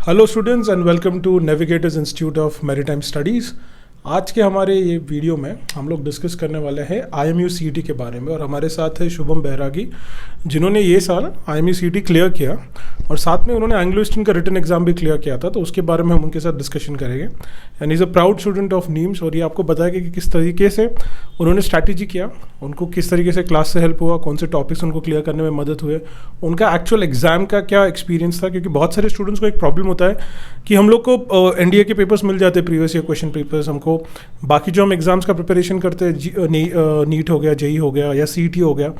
Hello students and welcome to Navigators Institute of Maritime Studies. आज के हमारे ये वीडियो में हम लोग डिस्कस करने वाले हैं IMU CET के बारे में, और हमारे साथ है शुभम बैरागी, जिन्होंने ये साल IMU CET क्लियर किया और साथ में उन्होंने एंग्लो ईस्टर्न का रिटन एग्जाम भी क्लियर किया था। तो उसके बारे में हम उनके साथ डिस्कशन करेंगे। And is a proud student of names, और ये आपको बताएगा कि किस तरीके से उन्होंने स्ट्रैटेजी किया, उनको किस तरीके से क्लास से हेल्प हुआ, कौन से टॉपिक्स उनको क्लियर करने में मदद हुए, उनका एक्चुअल एग्जाम का क्या एक्सपीरियंस था। क्योंकि बहुत सारे स्टूडेंट्स को एक प्रॉब्लम होता है कि हम लोग को NDA के पेपर्स मिल जाते हैं, प्रीवियस ईयर क्वेश्चन पेपर्स, हमको बाकी जो हम एग्ज़ाम्स का प्रिपरेशन करते हैं, नीट हो गया, JEE हो गया या CET हो गया,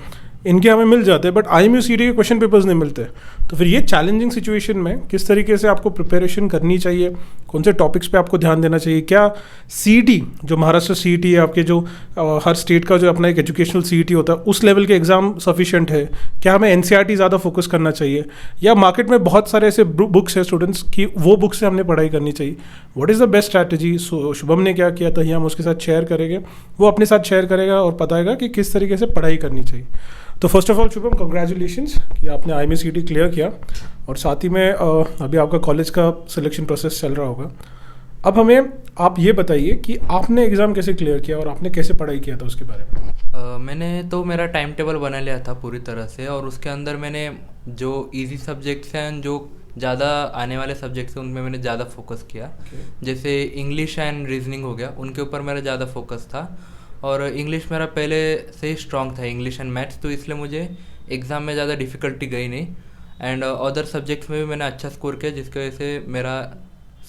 इनके हमें मिल जाते हैं, बट IMU CET के क्वेश्चन पेपर्स नहीं मिलते। तो फिर ये चैलेंजिंग सिचुएशन में किस तरीके से आपको प्रिपरेशन करनी चाहिए, कौन से टॉपिक्स पे आपको ध्यान देना चाहिए, क्या CET जो महाराष्ट्र CET है, आपके जो हर स्टेट का जो अपना एक एजुकेशनल CET होता है, उस लेवल के एग्जाम सफिशिएंट है, क्या हमें NCERT ज़्यादा फोकस करना चाहिए, या मार्केट में बहुत सारे ऐसे बुक्स हैं स्टूडेंट्स की, वो बुक से हमने पढ़ाई करनी चाहिए, what is the best strategy. So Shubham ने क्या किया था, ये हम उसके साथ शेयर करेंगे, वो अपने साथ शेयर करेगा और बताएगा कि किस तरीके से पढ़ाई करनी चाहिए। तो first of all Shubham, congratulations कि आपने IMU CET क्लियर किया, और साथ ही में अभी आपका कॉलेज का सिलेक्शन प्रोसेस चल रहा होगा। अब हमें आप ये बताइए कि आपने एग्ज़ाम कैसे क्लियर किया और आपने कैसे पढ़ाई किया था उसके बारे में। मैंने तो मेरा टाइम टेबल बना लिया था पूरी तरह से, और उसके अंदर मैंने जो इजी सब्जेक्ट्स हैं, जो ज़्यादा आने वाले सब्जेक्ट्स हैं, उनमें मैंने ज़्यादा फोकस किया। जैसे इंग्लिश एंड रीजनिंग हो गया, उनके ऊपर मेरा ज़्यादा फोकस था, और इंग्लिश मेरा पहले से ही स्ट्रॉन्ग था, इंग्लिश एंड मैथ्स, तो इसलिए मुझे एग्ज़ाम में ज़्यादा डिफ़िकल्टी गई नहीं। एंड अदर सब्जेक्ट्स में भी मैंने अच्छा स्कोर किया, जिसकी वजह से मेरा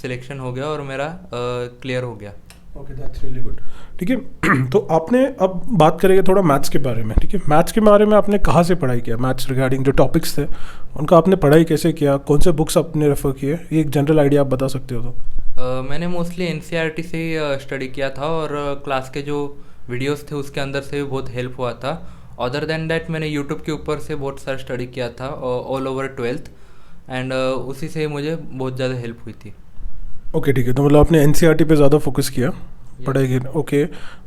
सिलेक्शन हो गया और मेरा क्लियर हो गया। Okay, that's really good. ठीक है, तो आपने अब बात करेंगे थोड़ा मैथ्स के बारे में। ठीक है, मैथ्स के बारे में आपने कहाँ से पढ़ाई किया, मैथ्स रिगार्डिंग जो टॉपिक्स थे उनका आपने पढ़ाई कैसे किया, कौन से बुक्स आपने रेफ़र किए, ये एक जनरल आइडिया आप बता सकते हो तो। मैंने मोस्टली NCERT से ही स्टडी किया था, और क्लास के जो वीडियोस थे उसके अंदर से भी बहुत हेल्प हुआ था। अदर देन दैट मैंने यूट्यूब के ऊपर से बहुत सारा स्टडी किया था ऑल ओवर 12th, एंड उसी से मुझे बहुत ज़्यादा हेल्प हुई थी। ओके, ठीक है, तो मतलब आपने NCERT पे ज़्यादा फोकस किया पढ़ाई की। ओके,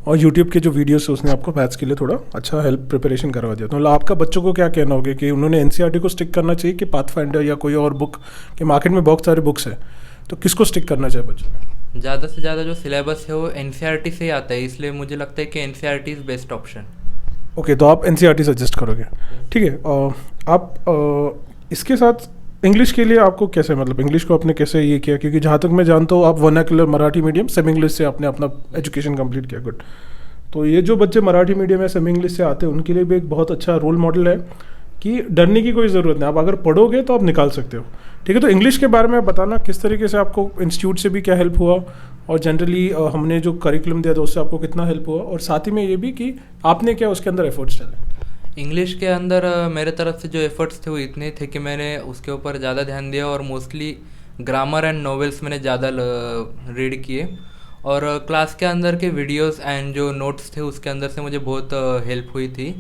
और यूट्यूब के जो वीडियोस है उसने आपको मैथ्स के लिए थोड़ा अच्छा हेल्प प्रिपरेशन करवा दिया। तो मतलब आपका बच्चों को क्या कहना होगा कि उन्होंने NCERT को स्टिक करना चाहिए कि पाथफाइंडर या कोई और बुक, कि मार्केट में बहुत सारे बुक्स हैं, तो किसको स्टिक करना चाहिए बच्चों को? ज़्यादा से ज़्यादा जो सिलेबस है वो NCERT से ही आता है, इसलिए मुझे लगता है कि NCERT is best option. Okay, तो आप NCERT सजेस्ट करोगे। ठीक है, आप इसके साथ इंग्लिश के लिए आपको कैसे, मतलब इंग्लिश को आपने कैसे ये किया, क्योंकि जहाँ तक मैं जानता हूँ आप vernacular Marathi medium semi English से आपने अपना एजुकेशन कंप्लीट किया। गुड। तो ये जो बच्चे मराठी मीडियम या सेमी इंग्लिश से आते हैं उनके लिए भी एक बहुत अच्छा रोल मॉडल है कि डरने की कोई ज़रूरत नहीं, आप अगर पढ़ोगे तो आप निकाल सकते हो। ठीक है, तो इंग्लिश के बारे में आप बताना किस तरीके से आपको इंस्टीट्यूट से भी क्या हेल्प हुआ, और जनरली हमने जो करिकुलम दिया था उससे आपको कितना हेल्प हुआ, और साथ ही में ये भी कि आपने क्या उसके अंदर एफर्ट्स डाले। इंग्लिश के अंदर मेरे तरफ से जो एफर्ट्स थे वो इतने थे कि मैंने उसके ऊपर ज़्यादा ध्यान दिया, और मोस्टली ग्रामर एंड नॉवेल्स मैंने ज़्यादा रीड किए, और क्लास के अंदर के वीडियोस एंड जो नोट्स थे उसके अंदर से मुझे बहुत हेल्प हुई थी।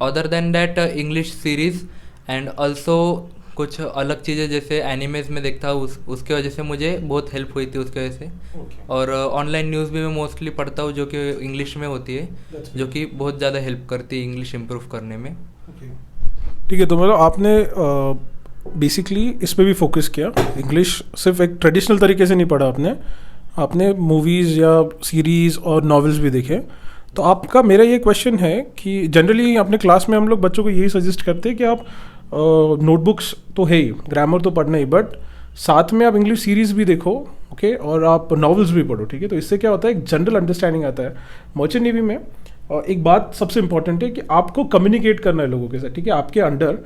Other than that English series and also कुछ अलग चीज़ें जैसे एनिमेज में देखता हूँ, उसके वजह से मुझे बहुत हेल्प हुई थी उसके वजह से। और ऑनलाइन न्यूज़ भी मैं मोस्टली पढ़ता हूँ जो कि इंग्लिश में होती है, जो कि बहुत ज़्यादा हेल्प करती है इंग्लिश इम्प्रूव करने में। ठीक है, तो मतलब आपने बेसिकली इस पे भी फोकस किया, इंग्लिश सिर्फ एक ट्रेडिशनल तरीके से नहीं पढ़ा आपने मूवीज़ या सीरीज़ और नॉवेल्स भी देखे। तो आपका, मेरा ये क्वेश्चन है कि जनरली अपने क्लास में हम लोग बच्चों को यही सजेस्ट करते हैं कि आप नोटबुक्स तो है ही, ग्रामर तो पढ़ना ही, बट साथ में आप इंग्लिश सीरीज़ भी देखो, ओके, और आप नॉवेल्स भी पढ़ो। ठीक है, तो इससे क्या होता है, एक जनरल अंडरस्टैंडिंग आता है। मर्चेंट नेवी में एक बात सबसे इंपॉर्टेंट है कि आपको कम्युनिकेट करना है लोगों के साथ। ठीक है, आपके अंडर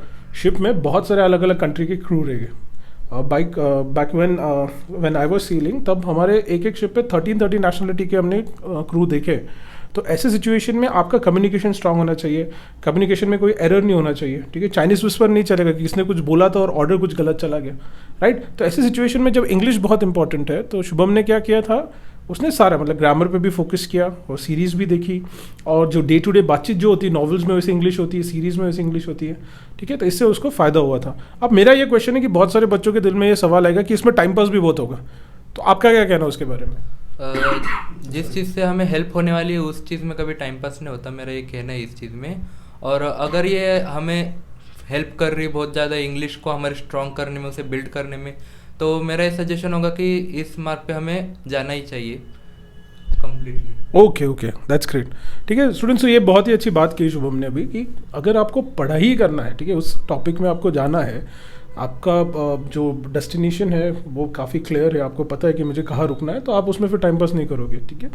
शिप में बहुत सारे अलग अलग कंट्री के क्रू रहेंगे। Back when I was ceiling, तब हमारे एक शिप पे 13 नेशनलिटी के हमने क्रू देखे। तो ऐसे सिचुएशन में आपका कम्युनिकेशन स्ट्रांग होना चाहिए, कम्युनिकेशन में कोई एरर नहीं होना चाहिए। ठीक है, चाइनीज विस्पर नहीं चलेगा कि किसने कुछ बोला था और ऑर्डर कुछ गलत चला गया, राइट। तो ऐसी सिचुएशन में जब इंग्लिश बहुत इंपॉर्टेंट है, तो शुभम ने क्या किया था, उसने सारा मतलब ग्रामर पे भी फोकस किया और सीरीज़ भी देखी, और जो डे टू डे बातचीत जो होती है नॉवेल्स में वैसे इंग्लिश होती है, सीरीज़ में वैसे इंग्लिश होती है। ठीक है, तो इससे उसको फ़ायदा हुआ था। अब मेरा ये क्वेश्चन है कि बहुत सारे बच्चों के दिल में ये सवाल आएगा कि इसमें टाइम पास भी बहुत होगा, तो आपका क्या कहना है उसके बारे में? जिस चीज़ से हमें हेल्प होने वाली है उस चीज़ में कभी टाइम पास नहीं होता, मेरा ये कहना है इस चीज़ में। और अगर ये हमें हेल्प कर रही है बहुत ज़्यादा इंग्लिश को हमारे स्ट्रॉन्ग करने में, उसे बिल्ड करने में, तो मेरा ये सजेशन होगा कि इस मार्ग पे हमें जाना ही चाहिए completely. Okay okay, that's great. ठीक है स्टूडेंट्स, तो ये बहुत ही अच्छी बात की शुभम ने अभी कि अगर आपको पढ़ाई करना है, ठीक है, उस टॉपिक में आपको जाना है, आपका जो डेस्टिनेशन है वो काफ़ी क्लियर है, आपको पता है कि मुझे कहाँ रुकना है, तो आप उसमें फिर टाइम पास नहीं करोगे। ठीक है,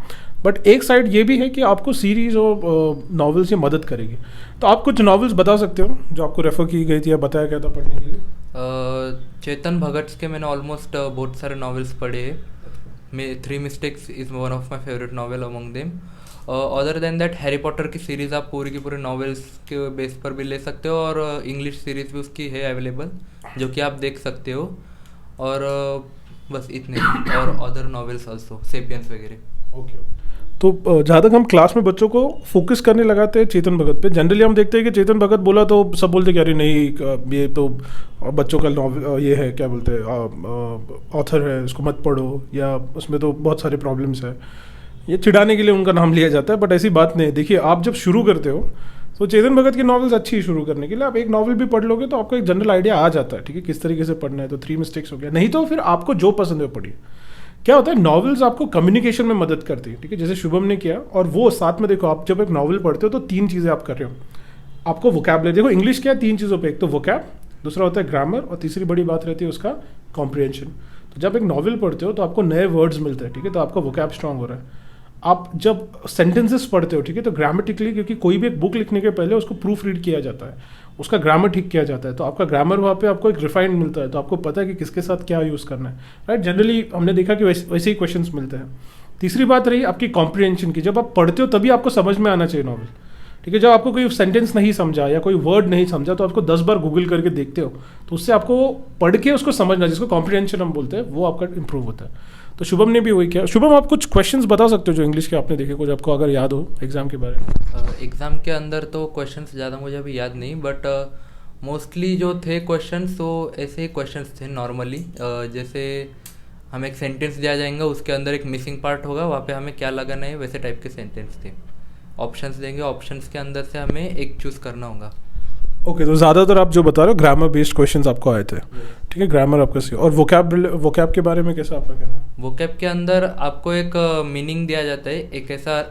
बट एक साइड ये भी है कि आपको सीरीज़ और नॉवेल्स ये मदद करेगी। तो आप कुछ नॉवेल्स बता सकते हो जो आपको रेफ़र की गई थी या बताया गया था पढ़ने के लिए? चेतन भगत के मैंने ऑलमोस्ट बहुत सारे नॉवेल्स पढ़े हैं। Three mistakes is one of my favourite novel among them. Other than that Harry Potter की सीरीज़ आप पूरी की पूरी नॉवेल्स के बेस पर भी ले सकते हो, और इंग्लिश सीरीज़ भी उसकी है अवेलेबल जो कि आप देख सकते हो। और बस इतने ही, और अदर नॉवेल्स ऑल्सो, सेपियंस वगैरह। ओके, तो जहाँ तक हम क्लास में बच्चों को फोकस करने लगाते हैं चेतन भगत पे, जनरली हम देखते हैं कि चेतन भगत बोला तो सब बोलते कि अरे नहीं ये तो बच्चों का नॉवल ये है, क्या बोलते हैं, ऑथर है, इसको मत पढ़ो, या उसमें तो बहुत सारे प्रॉब्लम्स है, ये चिढ़ाने के लिए उनका नाम लिया जाता है। बट ऐसी बात नहीं है। देखिए, आप जब शुरू करते हो तो चेतन भगत की नॉवेल्स अच्छी है शुरू करने के लिए। आप एक नॉवल भी पढ़ लोगे तो आपको एक जनरल आइडिया आ जाता है, ठीक है, किस तरीके से पढ़ना है। तो थ्री मिस्टेक्स हो गया, नहीं तो फिर आपको जो पसंद है वो पढ़िए। क्या होता है, नॉवेल्स आपको कम्युनिकेशन में मदद करती है, ठीक है, जैसे शुभम ने किया। और वो साथ में देखो, आप जब एक नॉवल पढ़ते हो तो तीन चीज़ें आप कर रहे हो। आपको वोकैबुलरी, देखो इंग्लिश क्या है, तीन चीज़ों पे, एक तो वोकैब, दूसरा होता है ग्रामर, और तीसरी बड़ी बात रहती है उसका कॉम्प्रिहेंशन। तो जब एक नॉवल पढ़ते हो तो आपको नए वर्ड्स मिलते हैं, ठीक है, तो आपका वोकैब स्ट्रांग हो रहा है। आप जब सेंटेंसेस पढ़ते हो, ठीक है, तो ग्रामेटिकली, क्योंकि कोई भी एक बुक लिखने के पहले उसको प्रूफ रीड किया जाता है, उसका ग्रामर ठीक किया जाता है, तो आपका ग्रामर वहाँ पे आपको एक रिफाइंड मिलता है, तो आपको पता है कि किसके साथ क्या यूज़ करना है, राइट। जनरली हमने देखा कि वैसे ही क्वेश्चंस मिलते हैं। तीसरी बात रही आपकी कॉम्प्रिहेंशन की, जब आप पढ़ते हो तभी आपको समझ में आना चाहिए नॉवल, ठीक है। जब आपको कोई सेंटेंस नहीं समझा या कोई वर्ड नहीं समझा तो आपको 10 बार गूगल करके देखते हो, तो उससे आपको पढ़ के उसको समझना, जिसको कॉम्प्रिहेंशन हम बोलते हैं, वो आपका इंप्रूव होता है। तो शुभम ने भी वही किया। शुभम, आप कुछ क्वेश्चंस बता सकते हो जो इंग्लिश के आपने देखे, कुछ आपको अगर याद हो एग्जाम के बारे में? एग्ज़ाम के अंदर तो क्वेश्चंस ज़्यादा मुझे अभी याद नहीं, बट मोस्टली जो थे क्वेश्चंस तो ऐसे ही क्वेश्चंस थे नॉर्मली। जैसे हमें एक सेंटेंस दिया जाएगा, उसके अंदर एक मिसिंग पार्ट होगा, वहाँ पे हमें क्या लगाना है, वैसे टाइप के सेंटेंस थे। ऑप्शंस देंगे, ऑप्शंस के अंदर से हमें एक चूज़ करना होगा। ओके, तो ज़्यादातर आप जो बता रहे हो ग्रामर बेस्ड क्वेश्चंस आपको आए थे, ठीक है, ग्रामर आपका सही। और वोकैब के बारे में कैसा आपका कहना है? वोकैब के अंदर आपको एक मीनिंग दिया जाता है, एक ऐसा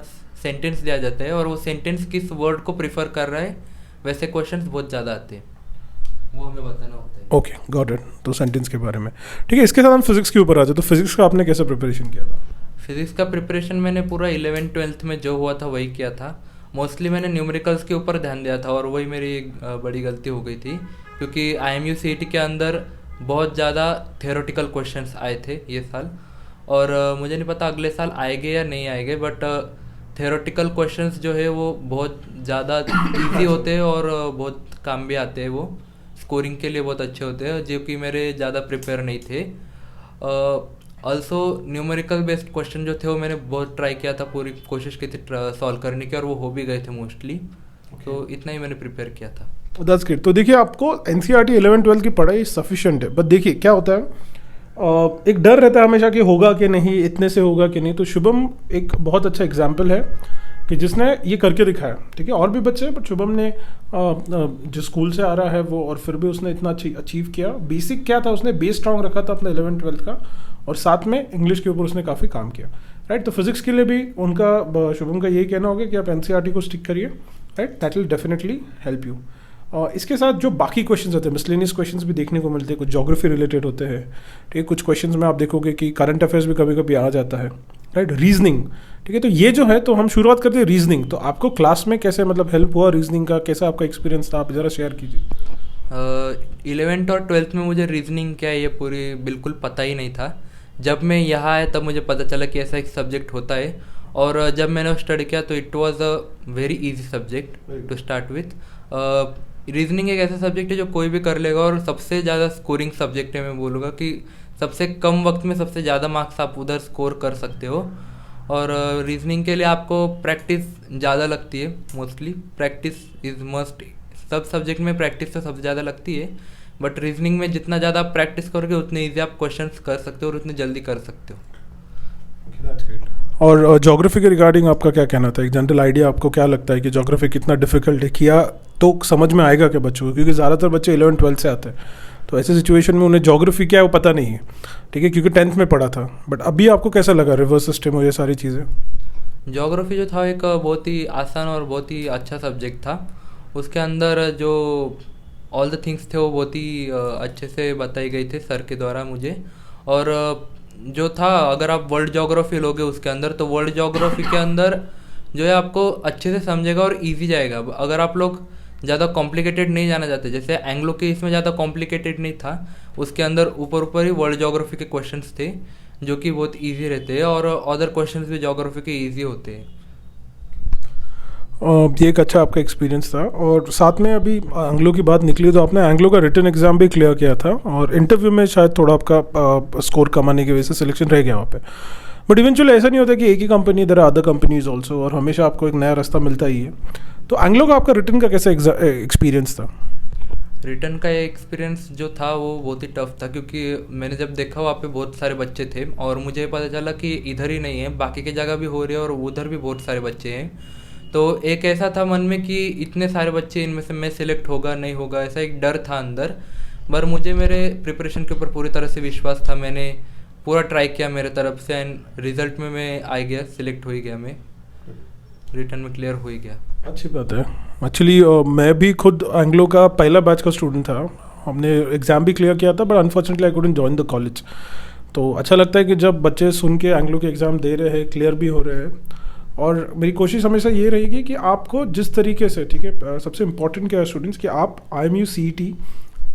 सेंटेंस दिया जाता है, और वो सेंटेंस किस वर्ड को प्रिफर कर रहा है, वैसे क्वेश्चंस बहुत ज़्यादा आते हैं, वो हमें बताना होता है। Okay, got it. तो सेंटेंस के बारे में, ठीक है। इसके साथ हम फिजिक्स के ऊपर आते हैं। तो फिजिक्स का आपने कैसे प्रिपरेशन किया था? फिजिक्स का प्रिपरेशन मैंने पूरा 11th-12th में जो हुआ था वही किया था। मोस्टली मैंने न्यूमेरिकल्स के ऊपर ध्यान दिया था, और वही मेरी एक बड़ी गलती हो गई थी, क्योंकि IMU CET के अंदर बहुत ज़्यादा थियोरेटिकल क्वेश्चंस आए थे ये साल। और मुझे नहीं पता अगले साल आएंगे या नहीं आएंगे, बट थियोरेटिकल क्वेश्चंस जो है वो बहुत ज़्यादा इजी होते हैं और बहुत काम भी आते हैं, वो स्कोरिंग के लिए बहुत अच्छे होते हैं, जो कि मेरे ज़्यादा प्रिपेयर नहीं थे। ऑल्सो न्यूमेरिकल बेस्ड क्वेश्चन जो थे वो मैंने बहुत ट्राई किया था, पूरी कोशिश की थी सॉल्व करने की, और वो हो भी गए थे मोस्टली। तो इतना ही मैंने प्रिपेयर किया था। That's great. तो देखिए, आपको NCERT 11-12 की पढ़ाई सफिशिएंट है, बट देखिए क्या होता है, एक डर रहता है हमेशा कि होगा कि नहीं, इतने से होगा कि नहीं। तो शुभम एक बहुत अच्छा एग्जाम्पल है कि जिसने ये करके दिखाया, ठीक है। और भी बच्चे हैं, बट शुभम ने जिस स्कूल से आ रहा है वो, और फिर भी उसने इतना अचीव किया। बेसिक क्या था, उसने बेस स्ट्रॉन्ग रखा था अपना 11-12 का, और साथ में इंग्लिश के ऊपर उसने काफ़ी काम किया, राइट। तो फिजिक्स के लिए भी उनका, शुभम का यही कहना होगा कि आप NCERT को स्टिक करिए, right, that will definitely help you. इसके साथ जो बाकी क्वेश्चंस होते हैं, मिसलेनियस क्वेश्चंस भी देखने को मिलते हैं, कुछ ज्योग्राफी रिलेटेड होते हैं, ठीक है। कुछ क्वेश्चंस में आप देखोगे कि करंट अफेयर्स भी कभी कभी आ जाता है, राइट। रीजनिंग, ठीक है। तो ये जो है, तो हम शुरुआत करते हैं रीजनिंग। तो आपको क्लास में कैसे मतलब हेल्प हुआ रीजनिंग का, कैसा आपका एक्सपीरियंस था, आप ज़रा शेयर कीजिए। 11th और 12th में मुझे रीजनिंग क्या है ये पूरी बिल्कुल पता ही नहीं था। जब मैं यहाँ आया तब मुझे पता चला कि ऐसा एक सब्जेक्ट होता है, और जब मैंने स्टडी किया तो it was a very easy subject to start with. Reasoning एक ऐसा सब्जेक्ट है जो कोई भी कर लेगा, और सबसे ज़्यादा स्कोरिंग सब्जेक्ट है। मैं बोलूँगा कि सबसे कम वक्त में सबसे ज़्यादा मार्क्स आप उधर स्कोर कर सकते हो। और रीजनिंग के लिए आपको प्रैक्टिस ज़्यादा लगती है, मोस्टली प्रैक्टिस इज़ मस्ट। सब सब्जेक्ट में प्रैक्टिस तो सबसे ज़्यादा लगती है, बट रीजनिंग में जितना ज़्यादा आप प्रैक्टिस करोगे उतने ईजी आप क्वेश्चंस कर सकते हो और उतने जल्दी कर सकते हो। और ज्योग्राफी के रिगार्डिंग आपका क्या कहना था? एक जनरल आइडिया आपको क्या लगता है कि ज्योग्राफी कितना डिफिकल्ट है, किया तो समझ में आएगा क्या बच्चों को? क्योंकि ज़्यादातर बच्चे 11-12 से आते हैं, तो ऐसे सिचुएशन में उन्हें ज्योग्राफी क्या है वो पता नहीं है, ठीक है, क्योंकि 10th में पढ़ा था। बट अभी आपको कैसा लगा रिवर्स सिस्टम और ये सारी चीज़ें? ज्योग्राफी जो था एक बहुत ही आसान और बहुत ही अच्छा सब्जेक्ट था। उसके अंदर जो ऑल द थिंग्स थे वो बहुत ही अच्छे से बताई गई थे सर के द्वारा मुझे। और जो था, अगर आप वर्ल्ड ज्योग्राफी लोगे उसके अंदर, तो वर्ल्ड ज्योग्राफी के अंदर जो है आपको अच्छे से समझेगा और इजी जाएगा। अगर आप लोग ज़्यादा कॉम्प्लिकेटेड नहीं जाना चाहते, जैसे एंग्लो के इसमें ज़्यादा कॉम्प्लिकेटेड नहीं था, उसके अंदर ऊपर ऊपर ही वर्ल्ड ज्योग्राफी के क्वेश्चंस थे जो कि बहुत इजी रहते हैं, और अदर क्वेश्चंस भी ज्योग्राफी के इजी होते हैं। ये एक अच्छा आपका एक्सपीरियंस था। और साथ में अभी एंग्लो की बात निकली तो आपने एंग्लो का रिटन एग्जाम भी क्लियर किया था, और इंटरव्यू में शायद थोड़ा आपका स्कोर कम आने की वजह से सिलेक्शन रह गया वहाँ पे। बट इवेंचुअली ऐसा नहीं होता कि एक ही company, there are other companies also, और हमेशा आपको एक नया रास्ता मिलता ही है। तो एंग्लो का आपका रिटन का कैसा एक्सपीरियंस था? रिटर्न का एक्सपीरियंस जो था वो बहुत ही टफ था, क्योंकि मैंने जब देखा वहाँ पे बहुत सारे बच्चे थे और मुझे पता चला कि इधर ही नहीं है, बाकी की जगह भी हो रही है और उधर भी बहुत सारे बच्चे हैं। तो एक ऐसा था मन में कि इतने सारे बच्चे, इनमें से मैं सिलेक्ट होगा नहीं होगा, ऐसा एक डर था अंदर। पर मुझे मेरे प्रिपरेशन के ऊपर पूरी तरह से विश्वास था, मैंने पूरा ट्राई किया मेरे तरफ से, एंड रिजल्ट में मैं आ गया, सिलेक्ट हो ही गया, मैं रिटर्न में क्लियर हो ही गया। अच्छी बात है। एक्चुअली मैं भी खुद एंग्लो का पहला बैच का स्टूडेंट था, हमने एग्ज़ाम भी क्लियर किया था, but unfortunately I couldn't join the college. तो अच्छा लगता है कि जब बच्चे सुन के एंग्लो के एग्ज़ाम दे रहे हैं, क्लियर भी हो रहे हैं। और मेरी कोशिश हमेशा ये रहेगी कि आपको जिस तरीके से, ठीक है, सबसे इंपॉर्टेंट क्या है स्टूडेंट्स, कि आप IMU CET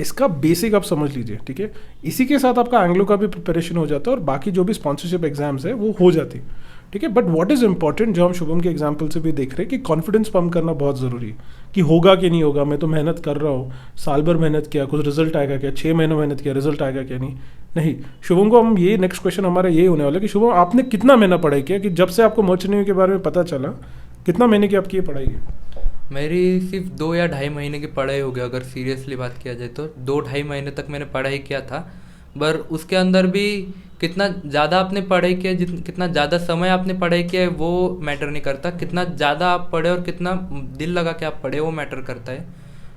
इसका बेसिक आप समझ लीजिए, ठीक है। इसी के साथ आपका एंग्लो का भी प्रिपरेशन हो जाता है और बाकी जो भी स्पॉन्सरशिप एग्जाम्स है वो हो जाती, ठीक है। बट व्हाट इज़ इंपॉर्टेंट, जो हम शुभम के एग्जाम्पल से भी देख रहे हैं, कि कॉन्फिडेंस पम्प करना बहुत ज़रूरी है, कि होगा कि नहीं होगा, मैं तो मेहनत कर रहा हूँ, साल भर मेहनत किया, कुछ रिजल्ट आएगा क्या, 6 महीने मेहनत किया, रिजल्ट आएगा क्या, नहीं। शुभम को हम ये नेक्स्ट क्वेश्चन हमारा ये होने वाला है कि शुभम आपने कितना महीना पढ़ाई किया, कि जब से आपको मर्चेंट नेवी के बारे में पता चला, कितना महीने की आपकी ये पढ़ाई है? मेरी सिर्फ 2 या ढाई महीने की पढ़ाई हो गया, अगर सीरियसली बात किया जाए तो 2-2.5 महीने तक मैंने पढ़ाई किया था। पर उसके अंदर भी कितना ज़्यादा आपने पढ़ाई किया, कितना ज़्यादा समय आपने पढ़ाई किया है वो मैटर नहीं करता, कितना ज़्यादा आप पढ़े और कितना दिल लगा के आप पढ़े वो मैटर करता है,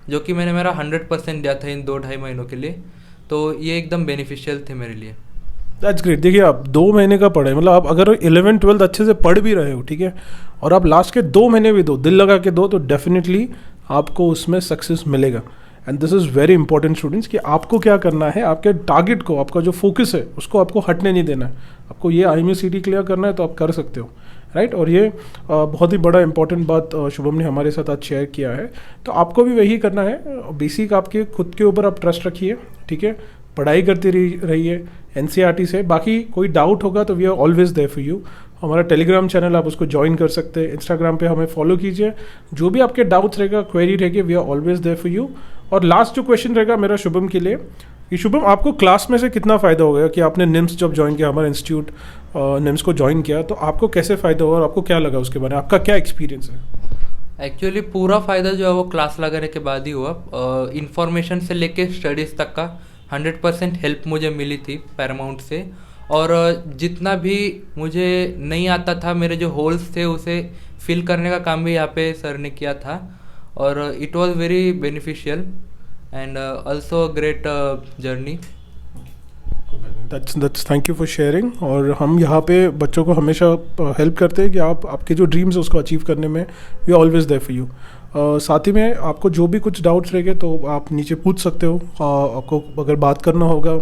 जो कि मैंने मेरा 100% दिया था इन 2-2.5 महीनों के लिए। तो ये एकदम बेनिफिशियल थे मेरे लिए। That's great. देखिए आप 2 महीने का पढ़े, मतलब आप अगर 11th-12th अच्छे से पढ़ भी रहे हो, ठीक है, और आप लास्ट के 2 महीने भी दो, दिल लगा के दो, तो डेफिनेटली आपको उसमें सक्सेस मिलेगा। And this is very important students, कि आपको क्या करना है, आपके टारगेट को, आपका जो फोकस है उसको आपको हटने नहीं देना है। आपको ये IMU CET क्लियर करना है तो आप कर सकते हो, राइट। और ये बहुत ही बड़ा इंपॉर्टेंट बात शुभम ने हमारे साथ आज शेयर किया है। तो आपको भी वही करना है, बेसिक आपके खुद के ऊपर आप ट्रस्ट रखिए, ठीक है, पढ़ाई करते रहिए NCERT से। बाकी कोई डाउट होगा तो we are always there for you. हमारा टेलीग्राम चैनल आप उसको ज्वाइन कर सकते हैं, इंस्टाग्राम पे हमें फॉलो कीजिए। जो भी आपके डाउट्स रहेगा, क्वेरी रहेगी, we are always there for you. और लास्ट जो क्वेश्चन रहेगा मेरा शुभम के लिए, कि शुभम आपको क्लास में से कितना फ़ायदा हो गया, कि आपने निम्स जब ज्वाइन किया, हमारा इंस्टीट्यूट निम्स को ज्वाइन किया, तो आपको कैसे फ़ायदा हुआ और आपको क्या लगा उसके बारे में, आपका क्या एक्सपीरियंस है? एक्चुअली पूरा फ़ायदा जो है वो क्लास लगाने के बाद ही हुआ। इंफॉर्मेशन से लेके स्टडीज़ तक का 100% हेल्प मुझे मिली थी पैरामाउंट से। और जितना भी मुझे नहीं आता था, मेरे जो होल्स थे उसे फिल करने का काम भी यहाँ पे सर ने किया था, और it was very beneficial and also great journey. That's thank you for sharing. और हम यहाँ पे बच्चों को हमेशा हेल्प करते हैं कि आप आपके जो ड्रीम्स है उसको अचीव करने में we always there for you. साथ ही में आपको जो भी कुछ डाउट्स रहेंगे तो आप नीचे पूछ सकते हो। आपको अगर बात करना होगा,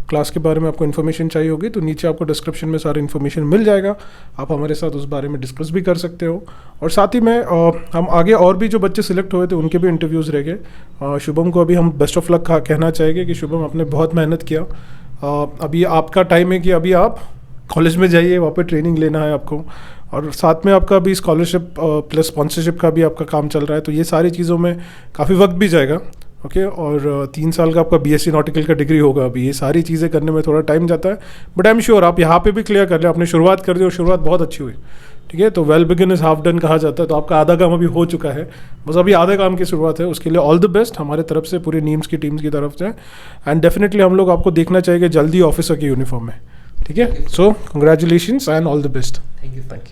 क्लास के बारे में आपको इन्फॉर्मेशन चाहिए होगी, तो नीचे आपको डिस्क्रिप्शन में सारी इन्फॉर्मेशन मिल जाएगा, आप हमारे साथ उस बारे में डिस्कस भी कर सकते हो। और साथ ही में हम आगे और भी जो बच्चे सिलेक्ट हुए थे उनके भी इंटरव्यूज़ रह गए। शुभम को अभी हम बेस्ट ऑफ लक कहना चाहेंगे कि शुभम आपने बहुत मेहनत किया। अभी आपका टाइम है कि अभी आप कॉलेज में जाइए, वहाँ पे ट्रेनिंग लेना है आपको, और साथ में आपका भी स्कॉलरशिप प्लस स्पॉन्सरशिप का भी आपका काम चल रहा है, तो ये सारी चीज़ों में काफ़ी वक्त भी जाएगा, ओके। और 3 साल का आपका BSc नॉटिकल का डिग्री होगा। अभी ये सारी चीज़ें करने में थोड़ा टाइम जाता है, बट आई एम श्योर आप यहाँ पे भी क्लियर कर लें। आपने शुरुआत कर दी और शुरुआत बहुत अच्छी हुई, ठीक है। तो well begin is half done कहा जाता है, तो आपका आधा काम अभी हो चुका है, बस अभी आधे काम की शुरुआत है। उसके लिए ऑल द बेस्ट हमारे तरफ से, पूरी नीम्स की टीम्स की तरफ से। एंड डेफिनेटली हम लोग आपको देखना चाहिए जल्दी ऑफिसर की यूनिफॉर्म में, ठीक है। सो congratulations and all the best. Thank you.